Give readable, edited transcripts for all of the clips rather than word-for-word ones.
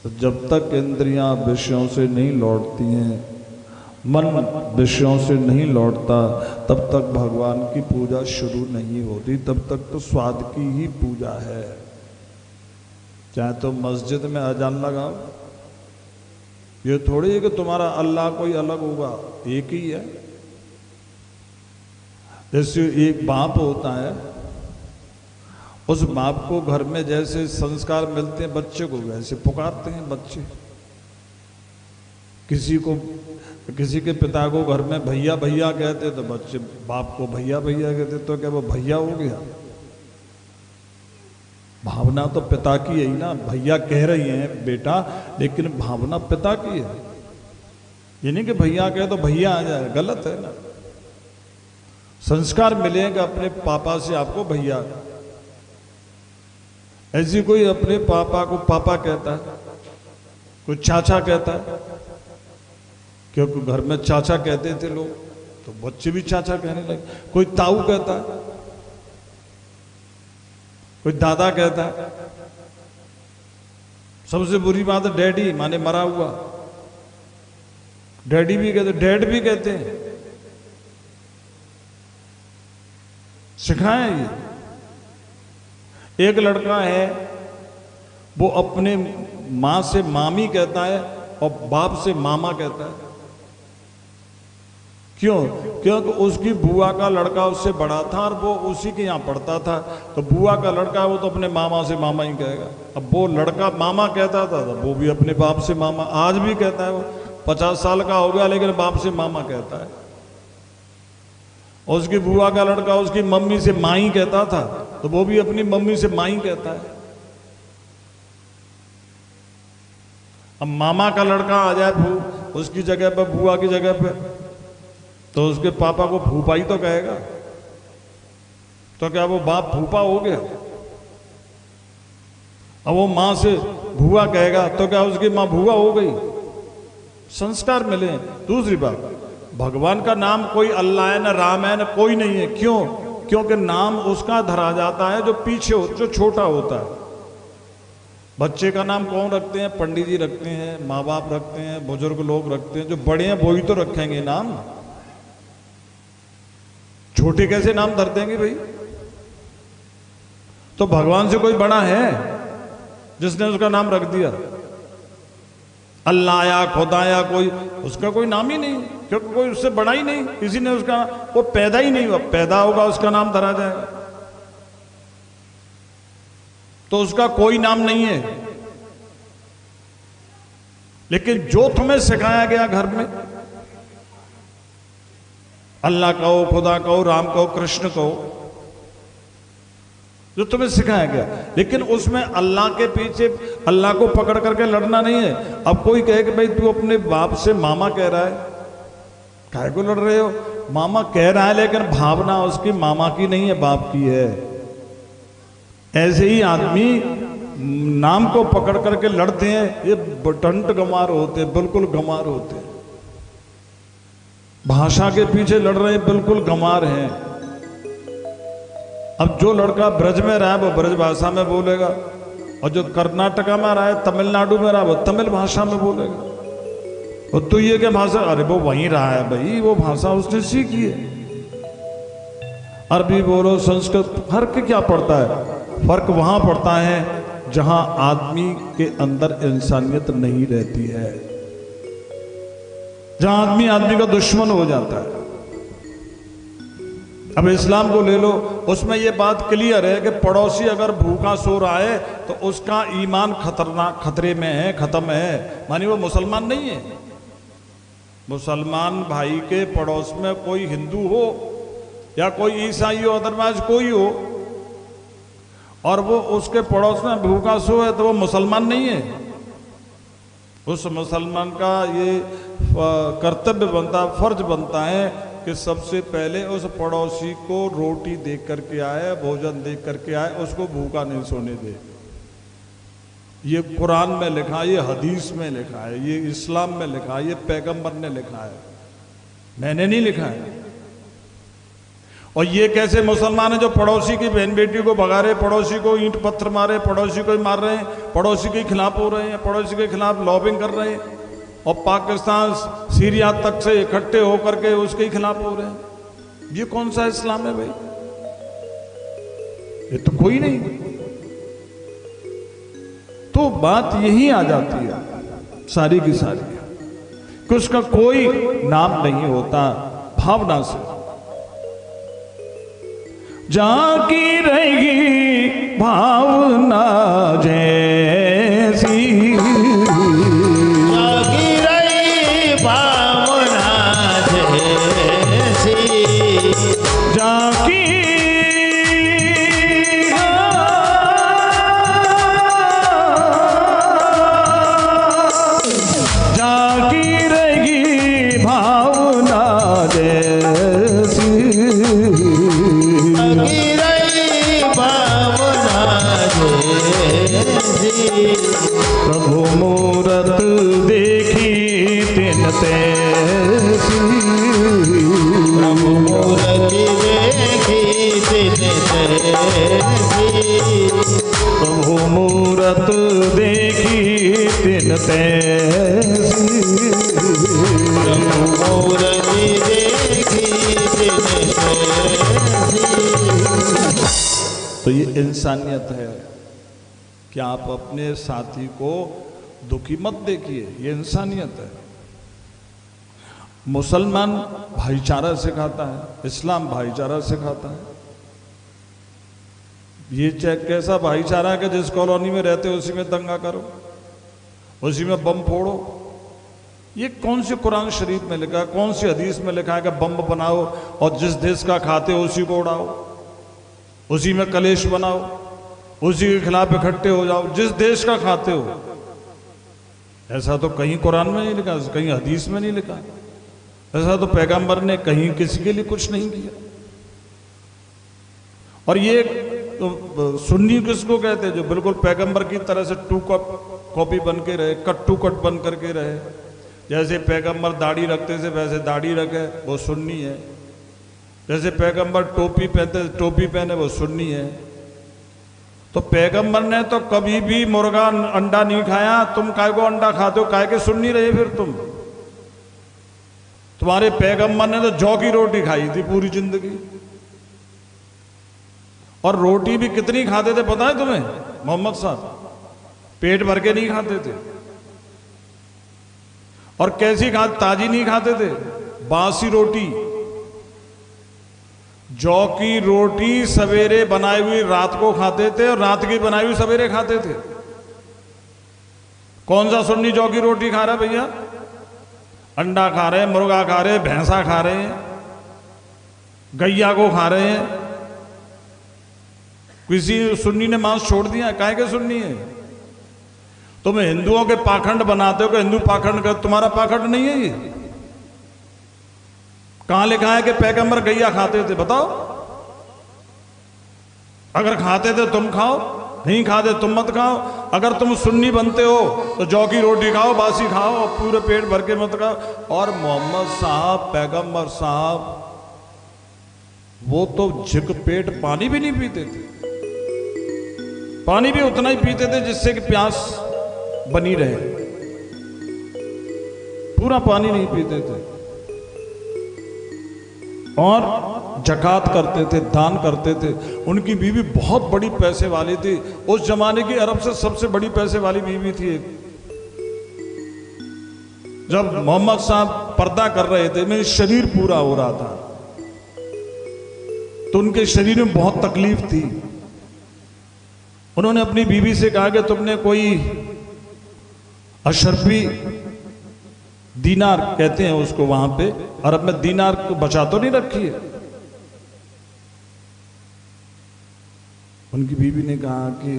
तो जब तक इंद्रियां विषयों से नहीं लौटती हैं, मन विषयों से नहीं लौटता, तब तक भगवान की पूजा शुरू नहीं होती। तब तक तो स्वाद की ही पूजा है। चाहे तो मस्जिद में अजान लगाओ, ये थोड़ी है कि तुम्हारा अल्लाह कोई अलग होगा, एक ही है। जैसे एक बाप होता है, उस बाप को घर में जैसे संस्कार मिलते हैं बच्चे को, वैसे पुकारते हैं बच्चे। किसी के पिता को घर में भैया भैया कहते तो बच्चे बाप को भैया भैया कहते, तो क्या वो भैया हो गया? भावना तो पिता की है ही ना। भैया कह रही हैं बेटा, लेकिन भावना पिता की है। ये नहीं कि भैया कहे तो भैया आ जाए, गलत है ना। संस्कार मिलेगा अपने पापा से आपको भैया। ऐसी कोई अपने पापा को पापा कहता है, कोई चाचा कहता है, क्योंकि घर में चाचा कहते थे लोग, तो बच्चे भी चाचा कहने लगे। कोई ताऊ कहता है, कोई दादा कहता है। सबसे बुरी बात है डैडी, माने मरा हुआ। डैडी भी कहते, डैड भी कहते हैं। सिखाया ये। एक लड़का है, वो अपने मां से मामी कहता है और बाप से मामा कहता है। क्यों? क्योंकि उसकी बुआ का लड़का उससे बड़ा था और वो उसी के यहाँ पढ़ता था। तो बुआ का लड़का वो तो अपने मामा से मामा ही कहेगा। अब वो लड़का मामा कहता था तो वो भी अपने बाप से मामा। आज भी कहता है, वो 50 साल का हो गया लेकिन बाप से मामा कहता है। और उसकी बुआ का लड़का उसकी मम्मी से माई कहता था, तो वो भी अपनी मम्मी से माई कहता है। अब मामा का लड़का आ जाए उसकी जगह पर, बुआ की जगह पे, तो उसके पापा को फूफा ही तो कहेगा। तो क्या वो बाप फूफा हो गया? अब वो मां से भुआ कहेगा तो क्या उसकी मां भुआ हो गई? संस्कार मिले। दूसरी बात, भगवान का नाम कोई अल्लाह है, न राम है, न कोई नहीं है। क्यों? क्योंकि नाम उसका धरा जाता है जो पीछे हो, जो छोटा होता है। बच्चे का नाम कौन रखते हैं? पंडित जी रखते हैं, माँ बाप रखते हैं, बुजुर्ग लोग रखते हैं। जो बड़े हैं वो ही तो रखेंगे नाम। छोटे कैसे नाम धर देंगे भाई? तो भगवान से कोई बड़ा है जिसने उसका नाम रख दिया? अल्लाह या खुदाया कोई, उसका कोई नाम ही नहीं, क्योंकि कोई उससे बड़ा ही नहीं। किसी ने उसका, वो पैदा ही नहीं हुआ, पैदा होगा उसका नाम धरा जाएगा। तो उसका कोई नाम नहीं है। लेकिन जो तुम्हें सिखाया गया घर में, अल्लाह कहो, खुदा कहो, राम कहो, कृष्ण कहो, जो तुम्हें सिखाया गया, लेकिन उसमें अल्लाह के पीछे अल्लाह को पकड़ करके लड़ना नहीं है। अब कोई कहे कि भाई तू अपने बाप से मामा कह रहा है, काहे को लड़ रहे हो? मामा कह रहा है लेकिन भावना उसकी मामा की नहीं है, बाप की है। ऐसे ही आदमी नाम को पकड़ करके लड़ते हैं, ये टंट गंवार होते हैं, बिल्कुल गंवार होते हैं। भाषा के पीछे लड़ रहे हैं, बिल्कुल गंवार हैं। अब जो लड़का ब्रज में रहा है वो ब्रज भाषा में बोलेगा, और जो कर्नाटका में रहा है, तमिलनाडु में रहा है, वो तमिल भाषा में बोलेगा। और तो ये क्या भाषा? अरे वो वहीं रहा है भाई, वो भाषा उसने सीखी है। अरबी बोलो, संस्कृत, फर्क क्या पड़ता है? फर्क वहां पड़ता है जहां आदमी के अंदर इंसानियत नहीं रहती है, जहां आदमी का दुश्मन हो जाता है। अब इस्लाम को ले लो, उसमें यह बात क्लियर है कि पड़ोसी अगर भूखा सो रहा है तो उसका ईमान खतरे में है, खत्म है, मानी वो मुसलमान नहीं है। मुसलमान भाई के पड़ोस में कोई हिंदू हो या कोई ईसाई हो, अदरवाइज कोई हो, और वो उसके पड़ोस में भूखा सो है तो वो मुसलमान नहीं है। उस मुसलमान का ये कर्तव्य बनता, फर्ज बनता है कि सबसे पहले उस पड़ोसी को रोटी दे करके आए, भोजन दे करके आए, उसको भूखा नहीं सोने दे। ये कुरान में लिखा है, ये हदीस में लिखा है, ये इस्लाम में लिखा है, ये पैगंबर ने लिखा है, मैंने नहीं लिखा है। और ये कैसे मुसलमान है जो पड़ोसी की बहन बेटी को भगा रहे, पड़ोसी को ईंट पत्थर मारे, पड़ोसी को ही मार रहे हैं, पड़ोसी के खिलाफ हो रहे हैं, पड़ोसी के खिलाफ लॉबिंग कर रहे हैं, और पाकिस्तान सीरिया तक से इकट्ठे होकर के उसके खिलाफ हो रहे हैं। ये कौन सा इस्लाम है भाई? ये तो कोई नहीं। तो बात यही आ जाती है सारी की सारी कि उसका कोई नाम नहीं होता, भावना से जहां की रहेगी भावना जैसी, जागी रही भावना जैसी, जाकी जाकी रहेगी भावना जैसी, जागी रही भावना जैसी, प्रभु मूरत देखी तिन तैसी, प्रभु मूर्ति देखी तिन तैसी, प्रभु मूरत देखी तिन तैसी, प्रभु मूर्ति देखी तिन तैसी। तो ये इंसानियत है कि आप अपने साथी को दुखी मत देखिए, ये इंसानियत है। मुसलमान भाईचारा सिखाता है, इस्लाम भाईचारा सिखाता है। ये कैसा भाईचारा है कि जिस कॉलोनी में रहते हो उसी में दंगा करो, उसी में बम फोड़ो। ये कौन सी कुरान शरीफ में लिखा है, कौन सी हदीस में लिखा है कि बम बनाओ और जिस देश का खाते हो उसी को उड़ाओ, उसी में कलेश बनाओ, उसी के खिलाफ इकट्ठे हो जाओ, जिस देश का खाते हो। ऐसा तो कहीं कुरान में नहीं लिखा, कहीं हदीस में नहीं लिखा, ऐसा तो पैगंबर ने कहीं किसी के लिए कुछ नहीं किया। और ये तो सुन्नी किसको कहते हैं? जो बिल्कुल पैगंबर की तरह से टू कॉपी बन के रहे, कट टू कट बन करके रहे। जैसे पैगंबर दाढ़ी रखते थे वैसे दाढ़ी रखे, वो सुन्नी है। जैसे पैगंबर टोपी पहनते, टोपी पहने, वो सुन्नी है। तो पैगंबर ने तो कभी भी मुर्गा अंडा नहीं खाया, तुम काय को अंडा खाते हो? काय के सुन्नी रहे फिर तुम? तुम्हारे पैगंबर ने तो जौ की रोटी खाई थी पूरी जिंदगी, और रोटी भी कितनी खाते थे पता है तुम्हें? मोहम्मद साहब पेट भर के नहीं खाते थे। और कैसी खाते? ताजी नहीं खाते थे, बासी रोटी। जौ की रोटी सवेरे बनाई हुई रात को खाते थे, और रात की बनाई हुई सवेरे खाते थे। कौन सा सुन्नी जौ की रोटी खा रहा है भैया? अंडा खा रहे हैं, मुर्गा खा रहे हैं, भैंसा खा रहे हैं, गैया को खा रहे हैं। किसी सुन्नी ने मांस छोड़ दिया? काहे के सुन्नी है? तुम हिंदुओं के पाखंड बनाते हो कि हिंदू पाखंड कर, तुम्हारा पाखंड नहीं है ये। कहां लिखा है कि पैगंबर गैया खाते थे? बताओ। अगर खाते थे तुम खाओ, नहीं खाते तुम मत खाओ। अगर तुम सुन्नी बनते हो तो जौ की रोटी खाओ, बासी खाओ, और पूरे पेट भर के मत खाओ। और मोहम्मद साहब, पैगंबर साहब, वो तो झिक पेट पानी भी नहीं पीते थे। पानी भी उतना ही पीते थे जिससे कि प्यास बनी रहे, पूरा पानी नहीं पीते थे। और जकात करते थे, दान करते थे। उनकी बीवी बहुत बड़ी पैसे वाली थी, उस जमाने की अरब से सबसे बड़ी पैसे वाली बीवी थी। जब मोहम्मद साहब पर्दा कर रहे थे, मेरे शरीर पूरा हो रहा था, तो उनके शरीर में बहुत तकलीफ थी। उन्होंने अपनी बीवी से कहा कि तुमने कोई अशरफी दीनार कहते हैं उसको वहां पे, अरब में दीनार को बचा तो नहीं रखी है? उनकी बीवी ने कहा कि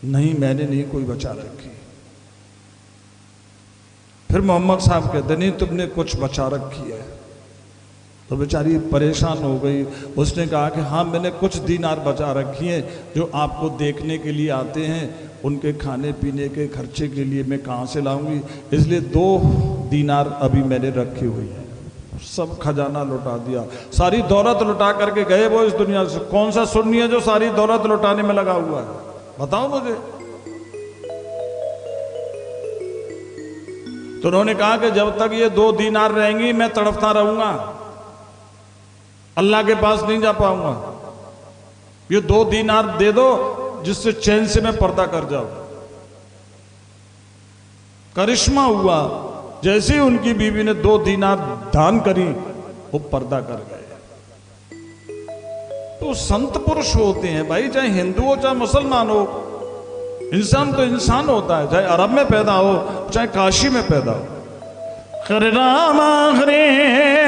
नहीं, मैंने नहीं कोई बचा रखी। फिर मोहम्मद साहब कहते नहीं, तुमने कुछ बचा रखी है। तो बेचारी परेशान हो गई। उसने कहा कि हाँ, मैंने कुछ दीनार बचा रखी हैं जो आपको देखने के लिए आते हैं, उनके खाने पीने के खर्चे के लिए मैं कहाँ से लाऊंगी, इसलिए 2 दीनार अभी मैंने रखी हुई है। सब खजाना लुटा दिया, सारी दौलत लुटा करके गए वो इस दुनिया से। कौन सा सुन्नी है जो सारी दौलत लुटाने में लगा हुआ है, बताओ मुझे। तो उन्होंने कहा कि जब तक ये 2 दीनार रहेंगी मैं तड़पता रहूंगा, अल्लाह के पास नहीं जा पाऊंगा। ये 2 दीनार दे दो जिससे चैन से मैं पर्दा कर जाऊं। करिश्मा हुआ, जैसे ही उनकी बीवी ने 2 दीनार दान करी वो पर्दा कर गए। तो संत पुरुष होते हैं भाई, चाहे हिंदू हो चाहे मुसलमान हो, इंसान तो इंसान होता है, चाहे अरब में पैदा हो चाहे काशी में पैदा हो। हरे रामा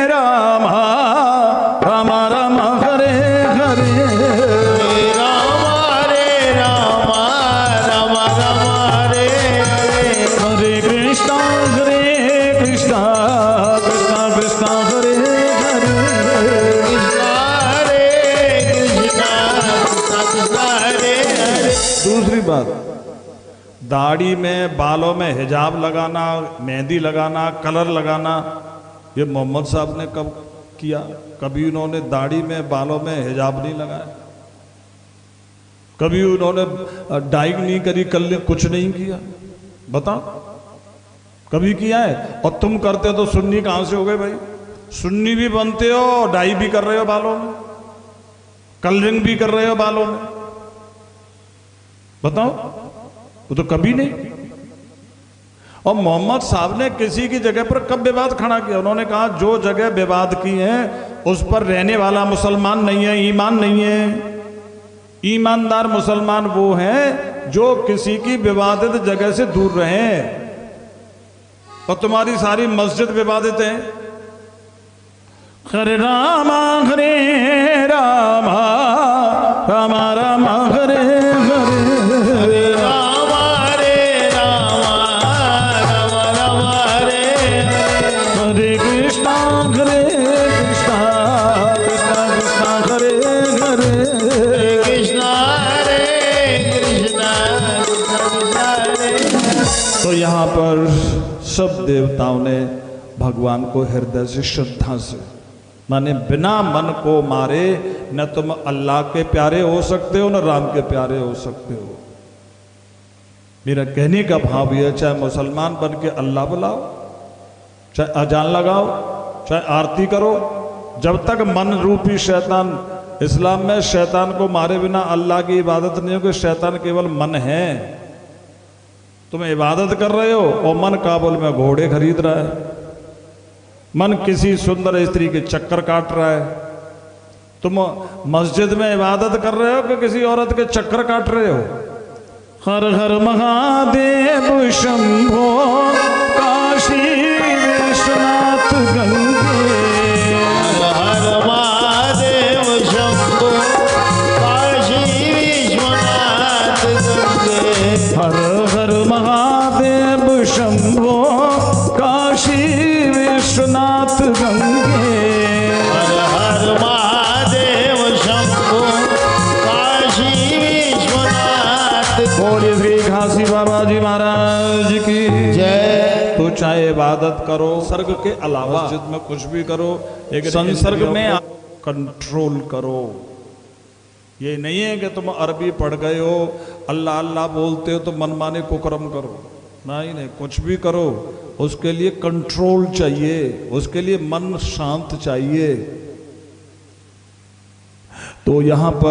रामा रामा रामा हरे हरे रामा रे रामा रामा रामा रे हरे हरे कृष्णा कृष्णा कृष्णा हरे हरे कृष्णा रे कृष्णा कृष्णा हरे हरे। दूसरी बात, दाढ़ी में बालों में हिजाब लगाना, मेहंदी लगाना, कलर लगाना, ये मोहम्मद साहब ने कब किया? कभी उन्होंने दाढ़ी में बालों में हिजाब नहीं लगाया, कभी उन्होंने डाइंग नहीं करी, कल कुछ नहीं किया, बताओ कभी किया है? और तुम करते हो तो सुन्नी कहां से हो गए भाई? सुन्नी भी बनते हो, डाई भी कर रहे हो बालों में, कलरिंग भी कर रहे हो बालों में, बताओ, वो तो कभी नहीं। और मोहम्मद साहब ने किसी की जगह पर कब विवाद खड़ा किया? उन्होंने कहा जो जगह विवाद की है उस पर रहने वाला मुसलमान नहीं है, ईमान नहीं है। ईमानदार मुसलमान वो है जो किसी की विवादित जगह से दूर रहे। और तुम्हारी सारी मस्जिद विवादित है। हरे रामा रामा रामा रामा हरे हरे रामा रे रामा रामा रामा रे हरे कृष्णा कृष्णा कृष्णा हरे हरे कृष्णा रे कृष्णा कृष्णा हरे। तो यहाँ पर सब देवताओं ने भगवान को हृदय से श्रद्धा से, माने बिना मन को मारे न तुम अल्लाह के प्यारे हो सकते हो न राम के प्यारे हो सकते हो। मेरा कहने का भाव यह, चाहे मुसलमान बन के अल्लाह बुलाओ, चाहे अजान लगाओ, चाहे आरती करो, जब तक मन रूपी शैतान, इस्लाम में शैतान को मारे बिना अल्लाह की इबादत नहीं होगी। शैतान केवल मन है। तुम इबादत कर रहे हो और मन काबुल में घोड़े खरीद रहा है, मन किसी सुंदर स्त्री के चक्कर काट रहा है। तुम मस्जिद में इबादत कर रहे हो कि किसी औरत के चक्कर काट रहे हो? हर हर महादेव शंभो काशी विश्वनाथ गंगे, हर महादेव शंभो काशी विश्वनाथ गंगे। हर हर महादेव शंभो काशी विश्वनाथ गंगे, हर हर महादेव शंभो काशी विश्वनाथ। बोलिए श्री घासी बाबा जी महाराज की जय। तो चाहे इबादत करो सर्ग के अलावा, मस्जिद में कुछ भी करो, लेकिन संसर्ग में कंट्रोल करो। ये नहीं है कि तुम अरबी पढ़ गए हो, अल्लाह अल्लाह बोलते हो तो मनमाने कुकर्म करो। नहीं नहीं, कुछ भी करो उसके लिए कंट्रोल चाहिए, उसके लिए मन शांत चाहिए। तो यहाँ पर